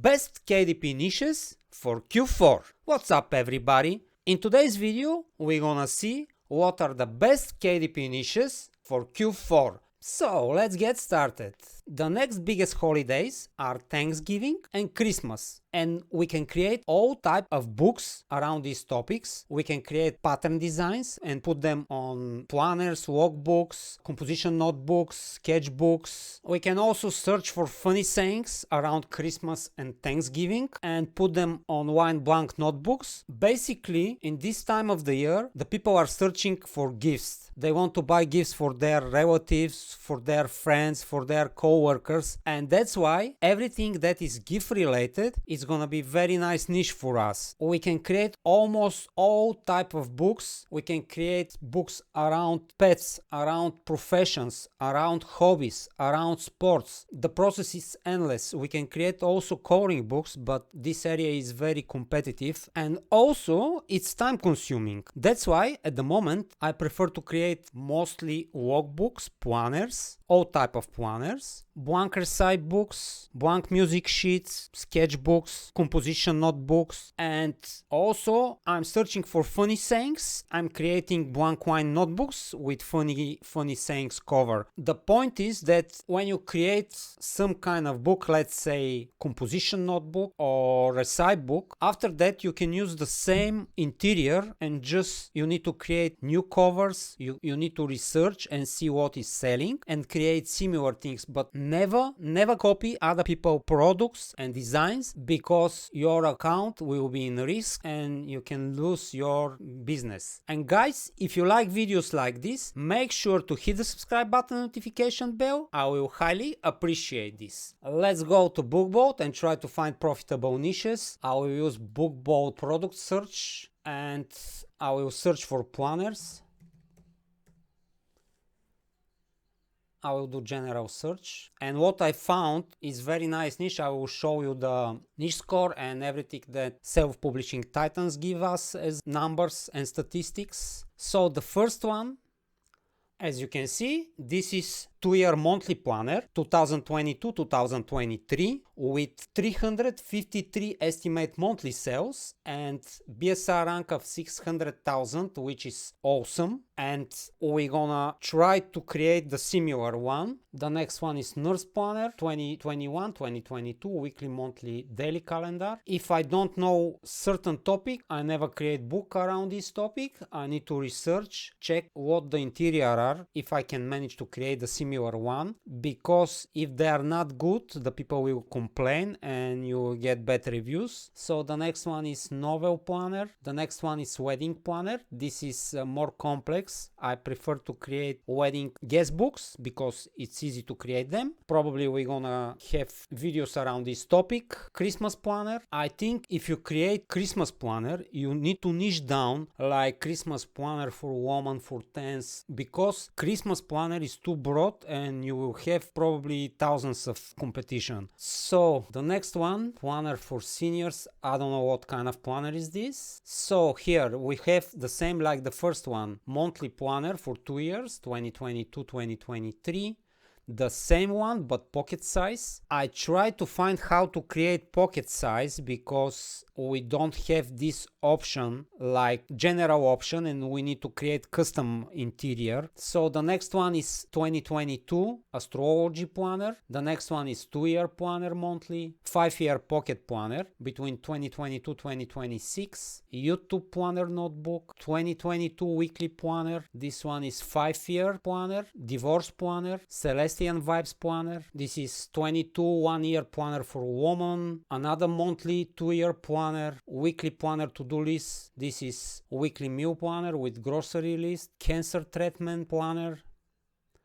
best KDP niches for Q4. What's up everybody? In today's video we're gonna see what are the best KDP niches for Q4. So let's get started. The next biggest holidays are Thanksgiving and Christmas, and we can create all type of books around these topics. We can create pattern designs and put them on planners, workbooks, composition notebooks, sketchbooks. We can also search for funny sayings around Christmas and Thanksgiving and put them on wine blank notebooks. Basically, in this time of the year, the people are searching for gifts. They want to buy gifts for their relatives, for their friends, for their co-workers, and that's why everything that is gift related is gonna be very nice niche for us. We can create almost all type of books. We can create books around pets, around professions, around hobbies, around sports. The process is endless. We can create also coloring books, but this area is very competitive and also it's time consuming. That's why at the moment I prefer to create mostly workbooks, planners, all type of planners, blank recipe books, blank music sheets, sketchbooks, composition notebooks, and also I'm searching for funny sayings. I'm creating blank wine notebooks with funny sayings cover. The point is that when you create some kind of book, let's say composition notebook or recipe book, after that you can use the same interior and just you need to create new covers. You need to research and see what is selling and create similar things, but never copy other people's products and designs, because your account will be in risk and you can lose your business. And guys, if you like videos like this, make sure to hit the subscribe button, notification bell. I will highly appreciate this. Let's go to BookBoat and try to find profitable niches. I will use BookBoat product search and I will search for planners. I will do general search, and what I found is very nice niche. I will show you the niche score and everything that self-publishing titans give us as numbers and statistics. So the first one, as you can see, this is 2-year monthly planner 2022-2023 with 353 estimate monthly sales and BSR rank of 600,000, which is awesome. And we're gonna try to create the similar one. The next one is nurse planner 2021-2022 weekly, monthly, daily calendar. If I don't know certain topic, I never create book around this topic. I need to research, check what the interior are, if I can manage to create the similar one, because if they are not good, the people will complain and you will get bad reviews. So the next one is novel planner. The next one is wedding planner. This is more complex. I prefer to create wedding guest books because it's easy to create them. Probably we're gonna have videos around this topic. Christmas planner. I think if you create Christmas planner, you need to niche down, like Christmas planner for women, for teens, because Christmas planner is too broad and you will have probably thousands of competition. So the next one, planner for seniors. I don't know what kind of planner is this. So here we have the same like the first one, monthly planner for 2 years, 2022-2023. The same one but pocket size. I try to find how to create pocket size because we don't have this option like general option and we need to create custom interior. So the next one is 2022 astrology planner. The next one is 2-year planner monthly, 5-year pocket planner between 2022-2026, YouTube planner notebook, 2022 weekly planner. This one is 5-year planner, divorce planner, Celestian vibes planner. This is 22 1-year planner for woman, another monthly 2-year planner, weekly planner to-do list. This is weekly meal planner with grocery list, cancer treatment planner.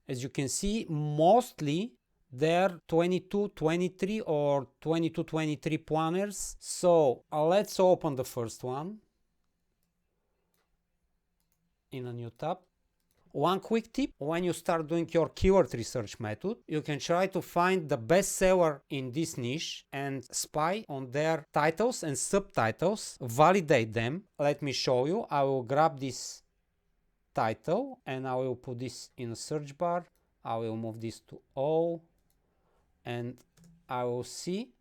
As you can see, mostly they're 22 23 or 22 23 planners. So let's open the first one in a new tab. One quick tip: when you start doing your keyword research method, you can try to find the best seller in this niche and spy on their titles and subtitles, validate them. Let me show you. I will grab this title and I will put this in a search bar. I will move this to all and I will see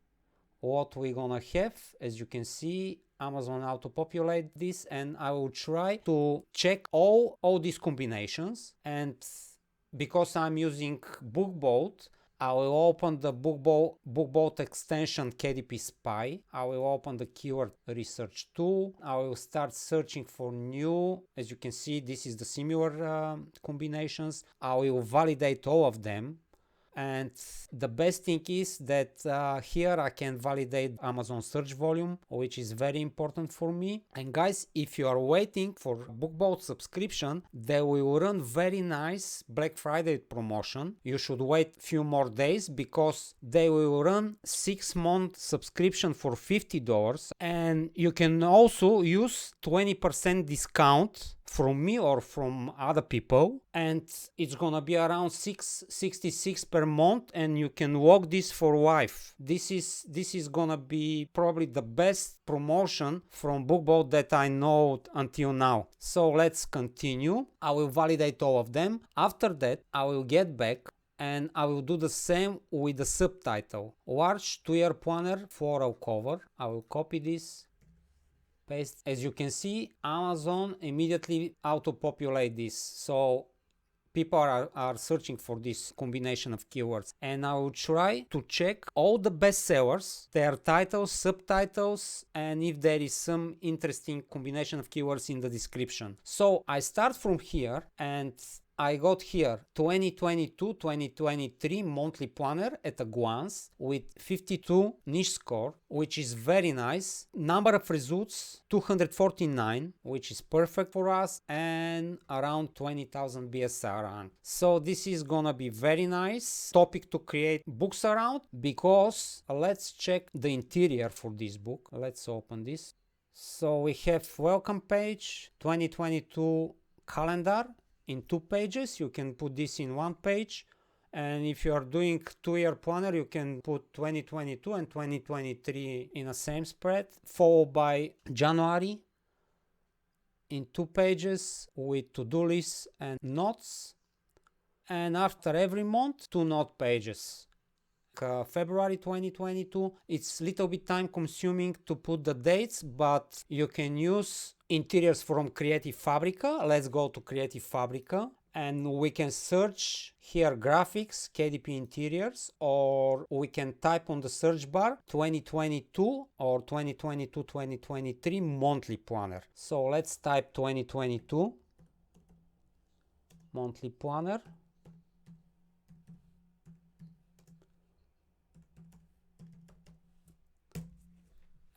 what we're gonna have. As you can see, Amazon auto-populate this, and I will try to check all these combinations. And because I'm using BookBoat, I will open the BookBoat extension KDP Spy. I will open the keyword research tool. I will start searching for new. As you can see, this is the similar combinations. I will validate all of them. And the best thing is that here I can validate Amazon search volume, which is very important for me. And guys, if you are waiting for BookBoat subscription, they will run very nice Black Friday promotion. You should wait few more days because they will run 6-month subscription for $50, and you can also use 20% discount from me or from other people, and it's gonna be around $666 per month, and you can walk this for life. This is gonna be probably the best promotion from BookBoat that I know until now. So let's continue. I will validate all of them. After that, I will get back and I will do the same with the subtitle. Large 2-year planner floral cover. I will copy this, paste. As you can see, Amazon immediately auto-populate this. So people are searching for this combination of keywords. And I will try to check all the bestsellers, their titles, subtitles, and if there is some interesting combination of keywords in the description. So I start from here, and I got here 2022-2023 monthly planner at a glance with 52 niche score, which is very nice. Number of results 249, which is perfect for us, and around 20,000 BSR rank. So this is gonna be very nice topic to create books around, because let's check the interior for this book. Let's open this. So we have welcome page, 2022 calendar in 2 pages. You can put this in 1 page, and if you are doing 2-year planner, you can put 2022 and 2023 in the same spread, followed by January in 2 pages with to-do lists and notes, and after every month 2 note pages. February 2022, it's little bit time consuming to put the dates, but you can use interiors from Creative Fabrica. Let's go to Creative Fabrica, and we can search here graphics, KDP interiors, or we can type on the search bar 2022 or 2022-2023 monthly planner. So let's type 2022 monthly planner.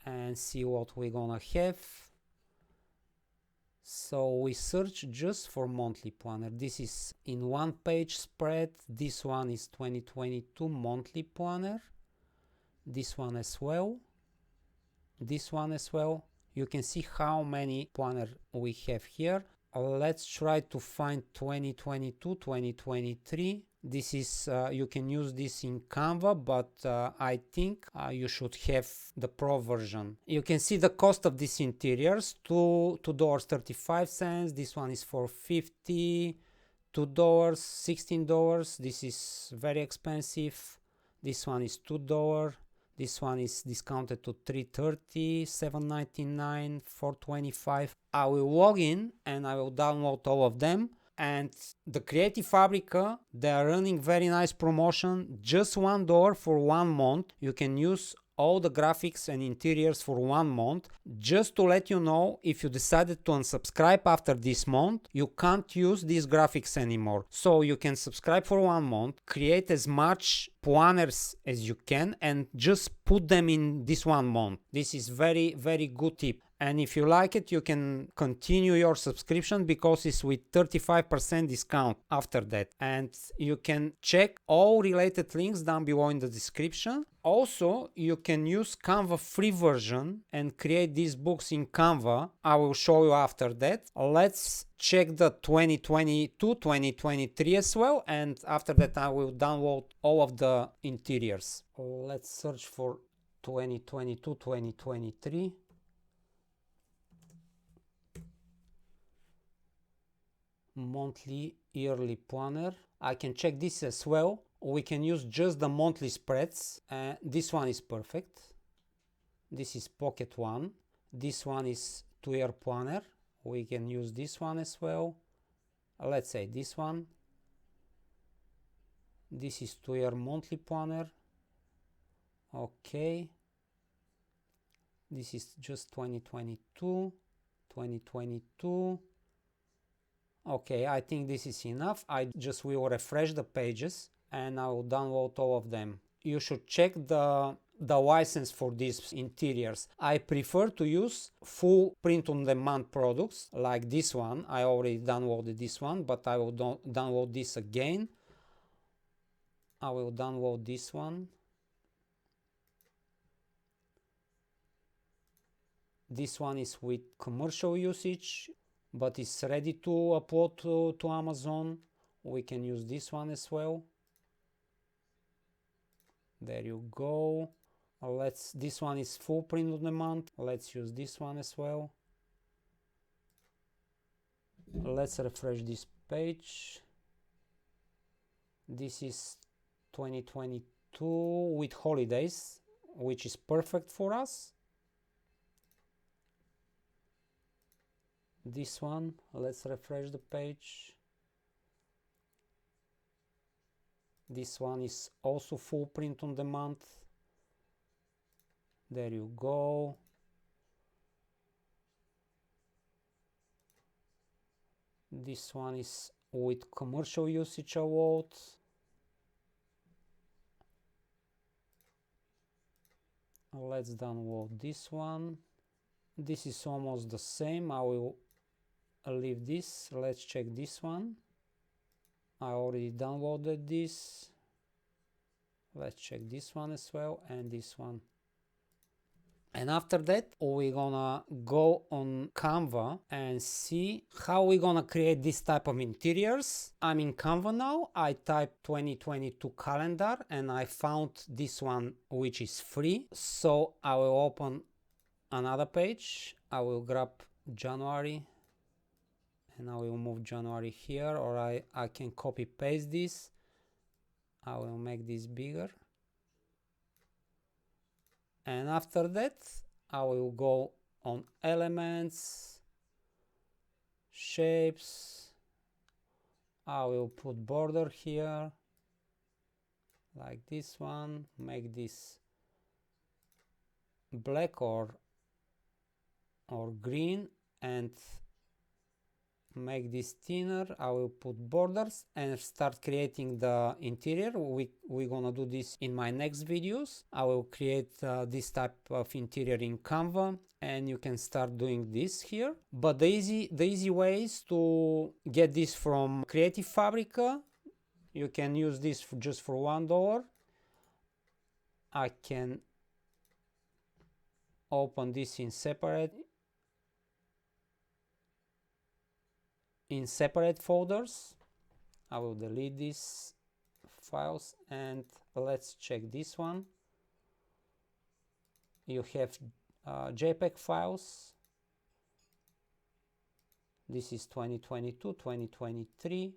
And see what we're gonna have. So we search just for monthly planner. This is in 1 page spread. This one is 2022 monthly planner. This one as well. This one as well. You can see how many planner we have here. Let's try to find 2022-2023. This is you can use this in Canva, but I think you should have the Pro version. You can see the cost of these interiors: $2.35. This one is for $50, $2, $16. This is very expensive. This one is $2. This one is discounted to $3.30, $7.99, $4.25. I will log in and I will download all of them. And the Creative Fabrica, they are running very nice promotion, just $1 for 1 month. You can use all the graphics and interiors for 1 month. Just to let you know, if you decided to unsubscribe after this month, you can't use these graphics anymore. So you can subscribe for 1 month, create as much planners as you can, and just put them in this 1 month. This is very, very good tip. And if you like it, you can continue your subscription because it's with 35% discount after that. And you can check all related links down below in the description. Also, you can use Canva free version and create these books in Canva. I will show you after that. Let's check the 2022-2023 as well. And after that, I will download all of the interiors. Let's search for 2022-2023. Monthly, yearly planner. I can check this as well. We can use just the monthly spreads. This one is perfect. This is pocket one. This one is 2-year planner. We can use this one as well. Let's say this one. This is 2-year monthly planner. Okay. This is just 2022. 2022. Okay, I think this is enough. I just will refresh the pages and I will download all of them. You should check the license for these interiors. I prefer to use full print-on-demand products like this one. I already downloaded this one, but I will download this again. I will download this one. This one is with commercial usage, but it's ready to upload to Amazon. We can use this one as well. There you go. This one is full print on demand. Let's use this one as well. Let's refresh this page. This is 2022 with holidays, which is perfect for us. This one, let's refresh the page. This one is also full print on demand. There you go. This one is with commercial usage award. Let's download this one. This is almost the same. I will leave this. Let's check this one. I already downloaded this. Let's check this one as well and this one. And after that, we're gonna go on Canva and see how we're gonna create this type of interiors. I'm in Canva now. I typed 2022 calendar and I found this one, which is free. So I will open another page. I will grab January and I will move January here, or I can copy paste this. I will make this bigger. And after that, I will go on elements, shapes. I will put border here, like this one. Make this black or green and make this thinner. I will put borders and start creating the interior. We're gonna do this in my next videos. I will create this type of interior in Canva and you can start doing this here. But the easy way is to get this from Creative Fabrica. You can use this just for $1. I can open this in separate folders. I will delete these files and let's check this one. You have JPEG files. This is 2022, 2023,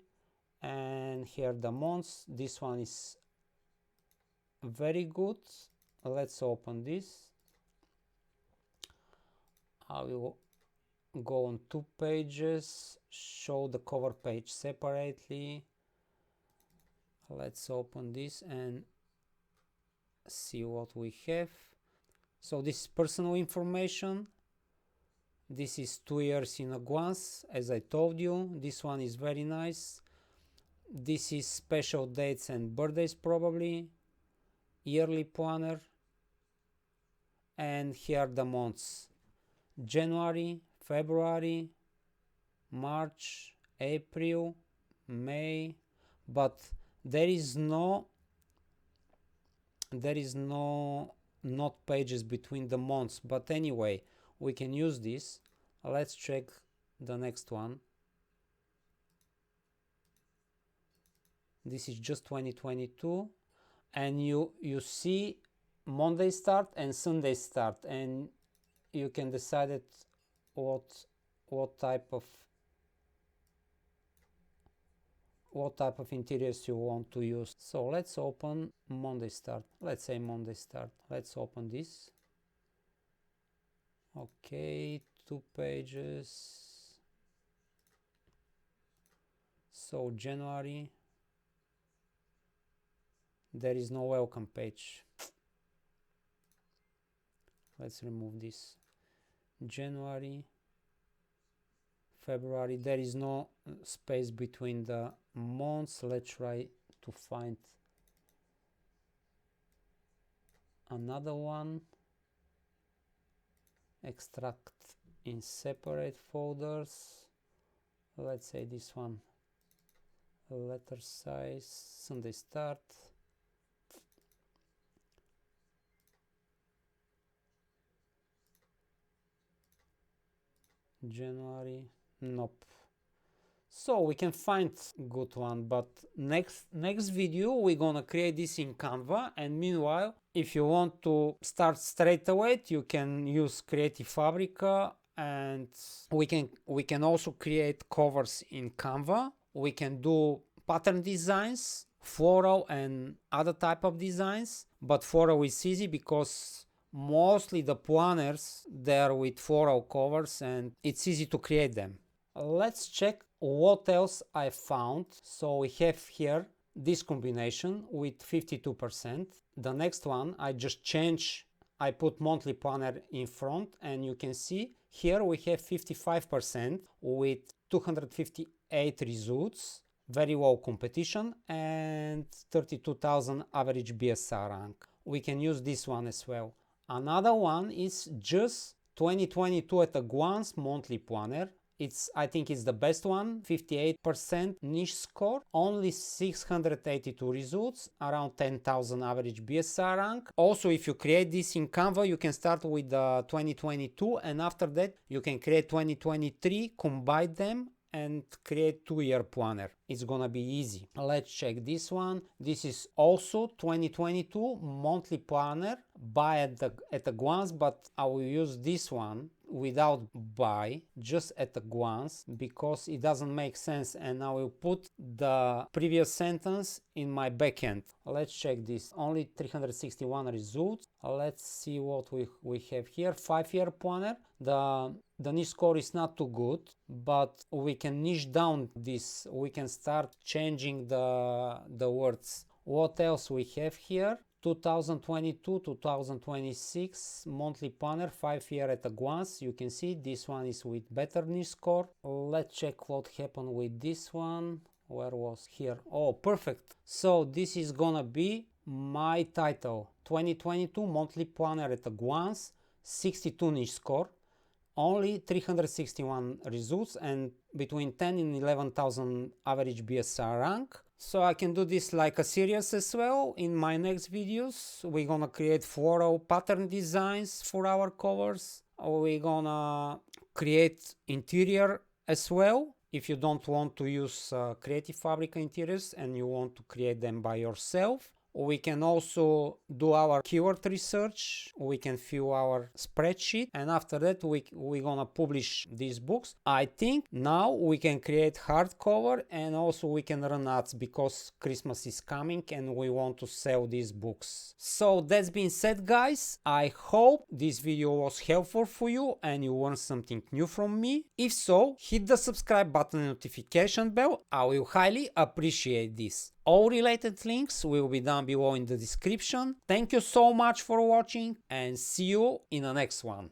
and here the months. This one is very good. Let's open this. I will go on 2 pages, show the cover page separately. Let's open this and see what we have. So this is personal information. This is 2 years in advance, as I told you. This one is very nice. This is special dates and birthdays, probably. Yearly planner. And here are the months: January, February, March, April, May, but there is no not pages between the months. But anyway, we can use this. Let's check the next one. This is just 2022, and you see Monday start and Sunday start, and you can decide it what type of interiors you want to use. So let's open Monday start. Let's say Monday start. Let's open this. Okay, 2 pages. So January, there is no welcome page. Let's remove this. January, February, there is no space between the months. Let's try to find another one. Extract in separate folders. Let's say this one. Letter size, Sunday start. January, nope. So we can find good one, but next video we're gonna create this in Canva, and meanwhile, if you want to start straight away, you can use Creative Fabrica, and we can also create covers in Canva. We can do pattern designs, floral and other type of designs, but floral is easy because mostly the planners they're with floral covers and it's easy to create them. Let's check what else I found. So we have here this combination with 52%. The next one I just changed, I put monthly planner in front, and you can see here we have 55% with 258 results, very low competition, and 32,000 average BSR rank. We can use this one as well. Another one is just 2022 at a glance monthly planner. I think it's the best one, 58% niche score, only 682 results, around 10,000 average BSR rank. Also, if you create this in Canva, you can start with the 2022, and after that you can create 2023, combine them and create 2-year planner. It's gonna be easy. Let's check this one. This is also 2022 monthly planner, buy at a glance, but I will use this one without buy, just at a glance, because it doesn't make sense, and I will put the previous sentence in my backend. Let's check this. Only 361 results. Let's see what we have here. 5-year planner. The niche score is not too good, but we can niche down this. We can start changing the words. What else we have here? 2022, 2026 monthly planner, 5-year at a glance. You can see this one is with better niche score. Let's check what happened with this one. Where was here? Oh, perfect. So this is gonna be my title. 2022 monthly planner at a glance, 62 niche score, only 361 results, and between 10 and 11,000 average BSR rank. So I can do this like a series as well. In my next videos, we're gonna create floral pattern designs for our covers. We're gonna create interior as well. If you don't want to use Creative Fabrica interiors and you want to create them by yourself, we can also do our keyword research, we can fill our spreadsheet, and after that we're gonna publish these books. I think now we can create hardcover, and also we can run ads because Christmas is coming and we want to sell these books. So that's been said, guys. I hope this video was helpful for you and you learned something new from me. If so, hit the subscribe button and notification bell. I will highly appreciate this. All related links will be down below in the description. Thank you so much for watching, and see you in the next one.